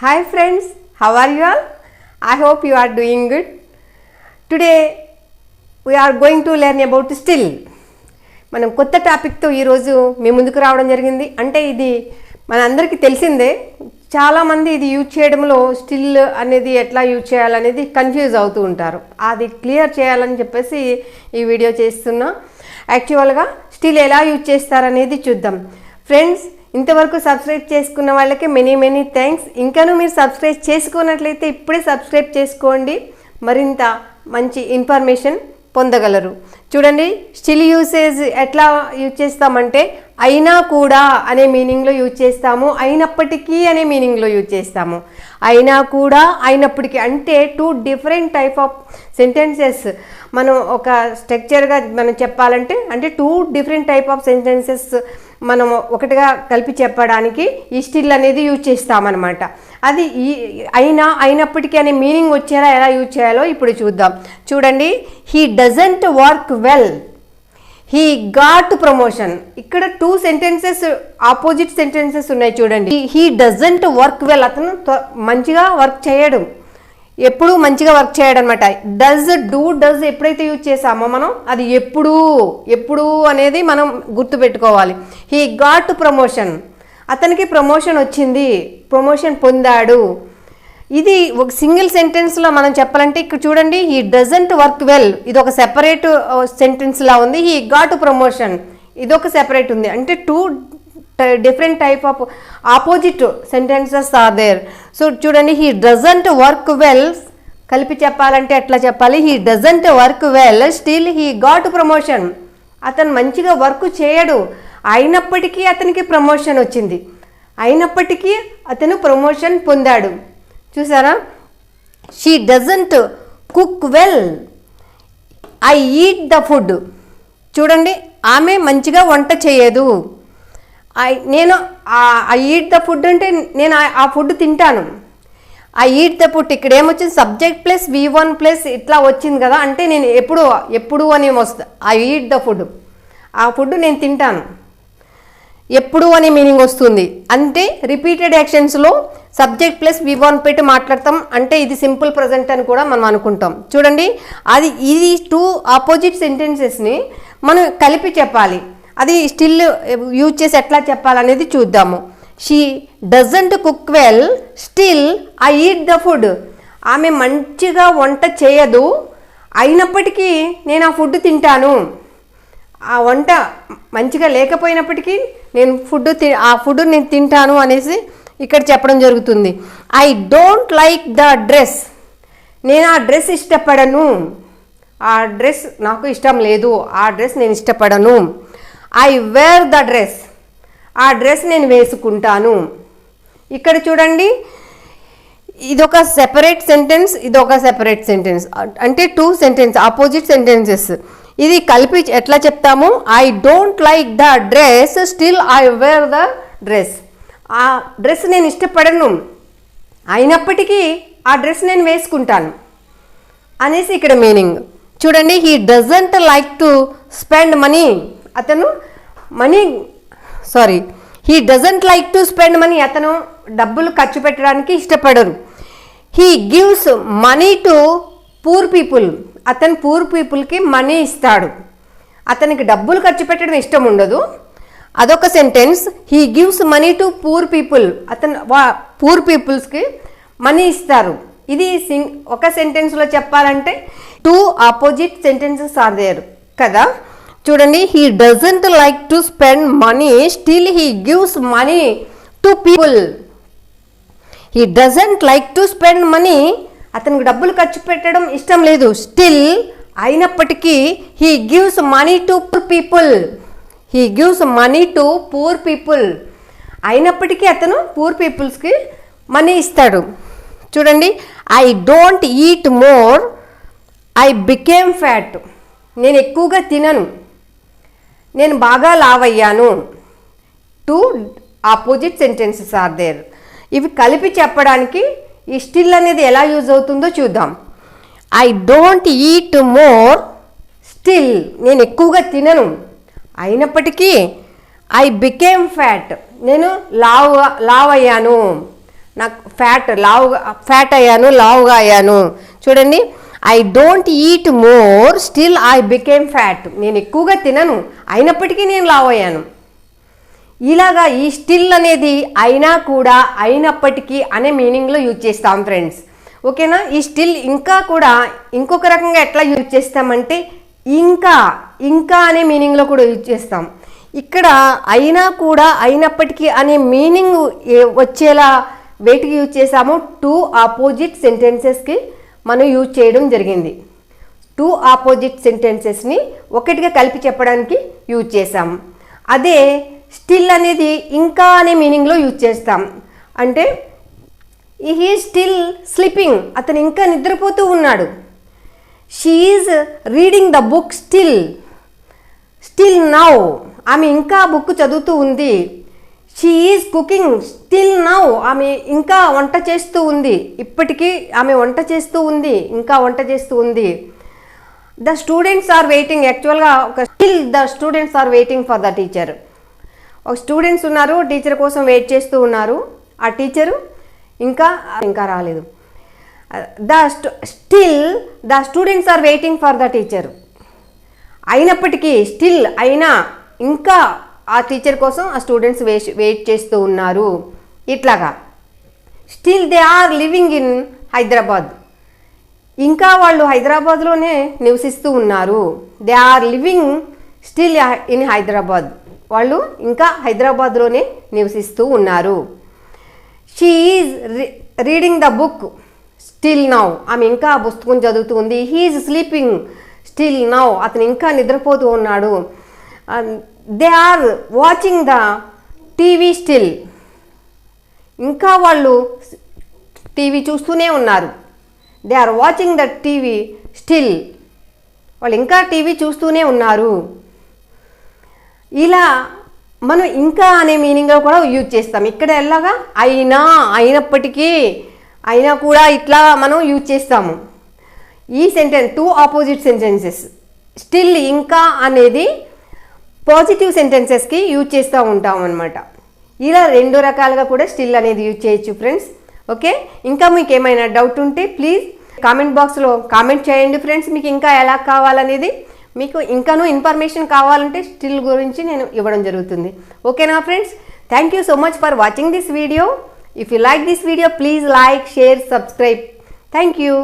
Hi friends, how are you all? I hope you are doing good. Today we are going to learn about still. మనం కొత్త టాపిక్తో ఈరోజు మీ ముందుకు రావడం జరిగింది. అంటే ఇది మనందరికీ తెలిసిందే. చాలామంది ఇది యూజ్ చేయడంలో స్టిల్ అనేది ఎట్లా యూజ్ చేయాలనేది కన్ఫ్యూజ్ అవుతూ ఉంటారు. అది క్లియర్ చేయాలని చెప్పేసి ఈ వీడియో చేస్తున్నా. యాక్చువల్గా స్టిల్ ఎలా యూజ్ చేస్తారనేది చూద్దాం. ఫ్రెండ్స్, ఇంతవరకు సబ్స్క్రైబ్ చేసుకున్న వాళ్ళకి మెనీ థ్యాంక్స్. ఇంకాను మీరు సబ్స్క్రైబ్ చేసుకున్నట్లయితే ఇప్పుడే సబ్స్క్రైబ్ చేసుకోండి, మరింత మంచి ఇన్ఫర్మేషన్ పొందగలరు. చూడండి, స్టిల్ యూసేజ్ ఎట్లా యూజ్ చేస్తామంటే అయినా కూడా అనే మీనింగ్లో యూజ్ చేస్తాము, అయినప్పటికీ అనే మీనింగ్లో యూజ్ చేస్తాము. అయినా కూడా, అయినప్పటికీ అంటే two different type of sentences మనం ఒక స్ట్రక్చర్గా మనం చెప్పాలంటే అంటే two different type of sentences మనం ఒకటిగా కలిపి చెప్పడానికి ఈ స్టిల్ అనేది యూజ్ చేస్తామన్నమాట. అది ఈ అయినప్పటికీ అనే మీనింగ్ వచ్చేలా ఎలా యూజ్ చేయాలో ఇప్పుడు చూద్దాం. చూడండి, he doesn't work well, he got promotion. ఇక్కడ టూ సెంటెన్సెస్ ఆపోజిట్ సెంటెన్సెస్ ఉన్నాయి. చూడండి, హీ డజంట్ వర్క్ వెల్, అతను మంచిగా వర్క్ చేయడు, ఎప్పుడు మంచిగా వర్క్ చేయడం అనమాట. డజ్ ఎప్పుడైతే యూజ్ చేసామో మనం అది ఎప్పుడు అనేది మనం గుర్తుపెట్టుకోవాలి. హీ గాట్ ప్రమోషన్, అతనికి ప్రమోషన్ వచ్చింది, ప్రమోషన్ పొందాడు. ఇది ఒక సింగిల్ సెంటెన్స్లో మనం చెప్పాలంటే ఇక్కడ చూడండి, హీ డజంట్ వర్క్ వెల్ ఇది ఒక సెపరేట్ సెంటెన్స్లా ఉంది. హీ గాట్ ప్రమోషన్ ఇదొక సెపరేట్ ఉంది. అంటే two different type of opposite sentences are there. So చూడండి, హీ డజంట్ వర్క్ వెల్ కలిపి చెప్పాలంటే ఎట్లా చెప్పాలి? He doesn't work well still he got promotion. అతను మంచిగా వర్క్ చేయడు, అయినప్పటికీ అతనికి ప్రమోషన్ వచ్చింది, అయినప్పటికీ అతను ప్రమోషన్ పొందాడు. చూసారా? She doesn't cook well, I eat the food. చూడండి, ఆమె మంచిగా వంట చేయదు. నేను ఐ ఈట్ ద ఫుడ్ అంటే నేను ఆ ఫుడ్ తింటాను. ఐ ఈట్ ద ఫుడ్ ఇక్కడ ఏమొచ్చింది? సబ్జెక్ట్ ప్లస్ V1 ప్లస్ ఇట్లా వచ్చింది కదా. అంటే నేను ఎప్పుడు అని వస్తుంది. ఐ ఈట్ ద ఫుడ్, ఆ ఫుడ్ నేను తింటాను, ఎప్పుడు అనే మీనింగ్ వస్తుంది. అంటే రిపీటెడ్ యాక్షన్స్లో సబ్జెక్ట్ ప్లస్ V1 పెట్టి మాట్లాడతాం. అంటే ఇది సింపుల్ ప్రజెంట్ అని కూడా మనం అనుకుంటాం. చూడండి, ఇది టూ ఆపోజిట్ సెంటెన్సెస్ని మనం కలిపి చెప్పాలి. అది స్టిల్ యూజ్ చేసి ఎట్లా చెప్పాలనేది చూద్దాము. She doesn't cook well still I eat the food. ఆమె మంచిగా వంట చేయదు, అయినప్పటికీ నేను ఆ ఫుడ్ తింటాను. ఆ వంట మంచిగా లేకపోయినప్పటికీ నేను ఆ ఫుడ్ నేను తింటాను అనేసి ఇక్కడ చెప్పడం జరుగుతుంది. I don't like the dress, నేను ఆ డ్రెస్ ఇష్టపడను, ఆ డ్రెస్ నాకు ఇష్టం లేదు, ఆ డ్రెస్ నేను ఇష్టపడను. ఐ వేర్ ద డ్రెస్, ఆ డ్రెస్ నేను వేసుకుంటాను. ఇక్కడ చూడండి, ఇదొక సెపరేట్ సెంటెన్స్, ఇదొక సెపరేట్ సెంటెన్స్. అంటే టూ సెంటెన్స్ ఆపోజిట్ సెంటెన్సెస్. ఇది కలిపి ఎట్లా చెప్తాము? I don't like the dress still I wear the dress. ఆ డ్రెస్ నేను ఇష్టపడను, అయినప్పటికీ ఆ డ్రెస్ నేను వేసుకుంటాను అనేసి ఇక్కడ మీనింగ్. చూడండి, he doesn't like to spend money, అతను he doesn't like to spend money, అతను డబ్బులు ఖర్చు పెట్టడానికి ఇష్టపడరు. He gives money to poor people, అతను పూర్ పీపుల్కి మనీ ఇస్తాడు, అతనికి డబ్బులు ఖర్చు పెట్టడం ఇష్టం ఉండదు. అదొక sentence. He gives money to poor people, అతను పూర్ పీపుల్స్కి మనీ ఇస్తారు. ఇది ఒక సెంటెన్స్లో చెప్పాలంటే two opposite sentences are there కదా. చూడండి, he doesn't like to spend money still he gives money to people. He doesn't like to spend money, అతనికి డబ్బులు ఖర్చు పెట్టడం ఇష్టం లేదు, స్టిల్ అయినప్పటికీ he gives money to poor people, he gives money to poor people, అయినప్పటికీ అతను poor పీపుల్స్కి మనీ ఇస్తాడు. చూడండి, I don't eat more I became fat, నేను ఎక్కువగా తినను, నేను బాగా లావయ్యాను. Two opposite sentences are there. ఇవి కలిపి చెప్పడానికి ఈ స్టిల్ అనేది ఎలా యూజ్ అవుతుందో చూద్దాం. I don't eat more still, నేను ఎక్కువగా తినను, అయినప్పటికీ ఐ బికేమ్ ఫ్యాట్, నేను లావ్ అయ్యాను. నాకు ఫ్యాట్ అయ్యాను, లావుగా అయ్యాను. చూడండి, I don't eat more still I became fat. నేను ఎక్కువగా తినను, అయినప్పటికీ నేను లావు అయ్యాను. ఇలాగా ఈ స్టిల్ అనేది అయినా కూడా, అయినప్పటికీ అనే మీనింగ్లో యూజ్ చేస్తాం ఫ్రెండ్స్. ఓకేనా? ఈ స్టిల్ ఇంకా కూడా ఇంకొక రకంగా ఎట్లా యూజ్ చేస్తామంటే ఇంకా అనే మీనింగ్లో కూడా యూజ్ చేస్తాం. ఇక్కడ అయినా కూడా, అయినప్పటికీ అనే మీనింగ్ వచ్చేలా వేటికి యూజ్ చేసాము? 2 ఆపోజిట్ సెంటెన్సెస్కి మనం యూజ్ చేయడం జరిగింది. 2 ఆపోజిట్ సెంటెన్సెస్ని ఒకటిగా కలిపి చెప్పడానికి యూజ్ చేసాం. అదే స్టిల్ అనేది ఇంకా అనే మీనింగ్లో యూజ్ చేస్తాం. అంటే హీ స్టిల్ స్లీపింగ్, అతను ఇంకా నిద్రపోతూ ఉన్నాడు. She is reading the book still now, ఆమె ఇంకా బుక్ చదువుతూ ఉంది. She is cooking still now, ఆమె ఇంకా వంట చేస్తూ ఉంది. ఇప్పటికీ ఆమె వంట చేస్తూ ఉంది, ఇంకా వంట చేస్తూ ఉంది. ద స్టూడెంట్స్ ఆర్ వెయిటింగ్, యాక్చువల్గా the students are waiting for the teacher. ఒక స్టూడెంట్స్ ఉన్నారు, టీచర్ కోసం వెయిట్ చేస్తూ ఉన్నారు. ఆ టీచరు ఇంకా రాలేదు. The students are waiting for the teacher. అయినప్పటికీ, స్టిల్ అయినా, ఇంకా ఆ టీచర్ కోసం ఆ స్టూడెంట్స్ వెయిట్ చేస్తూ ఉన్నారు. ఇట్లాగా still they are living in Hyderabad, ఇంకా వాళ్ళు హైదరాబాద్లోనే నివసిస్తూ ఉన్నారు. They are living still in Hyderabad, వాళ్ళు ఇంకా హైదరాబాద్లోనే నివసిస్తూ ఉన్నారు. She is reading the book still now, ఆమె ఇంకా పుస్తకం చదువుతూ ఉంది. He is sleeping still now, అతను ఇంకా నిద్రపోతూ ఉన్నాడు. They are watching the TV still, ఇంకా వాళ్ళు టీవీ చూస్తూనే ఉన్నారు. They are watching the TV still, వాళ్ళు ఇంకా టీవీ చూస్తూనే ఉన్నారు. ఇలా మనం ఇంకా అనే మీనింగ్లో కూడా యూజ్ చేస్తాం. ఇక్కడ ఎలాగా అయినప్పటికీ, అయినా కూడా ఇట్లా మనం యూజ్ చేస్తాము. ఈ సెంటెన్స్ 2 ఆపోజిట్ సెంటెన్సెస్. స్టిల్, ఇంకా అనేది పాజిటివ్ సెంటెన్సెస్కి యూజ్ చేస్తూ ఉంటాం అనమాట. ఇలా 2 రకాలుగా కూడా స్టిల్ అనేది యూజ్ చేయొచ్చు ఫ్రెండ్స్. ఓకే, ఇంకా మీకు ఏమైనా డౌట్ ఉంటే ప్లీజ్ కామెంట్ బాక్స్లో కామెంట్ చేయండి ఫ్రెండ్స్. మీకు ఇంకా ఎలా కావాలనేది, మీకు ఇంకానూ ఇన్ఫర్మేషన్ కావాలంటే స్టిల్ గురించి నేను ఇవ్వడం జరుగుతుంది. ఓకేనా friends? Thank you so much for watching this video. If you like this video, please like, share, subscribe. Thank you.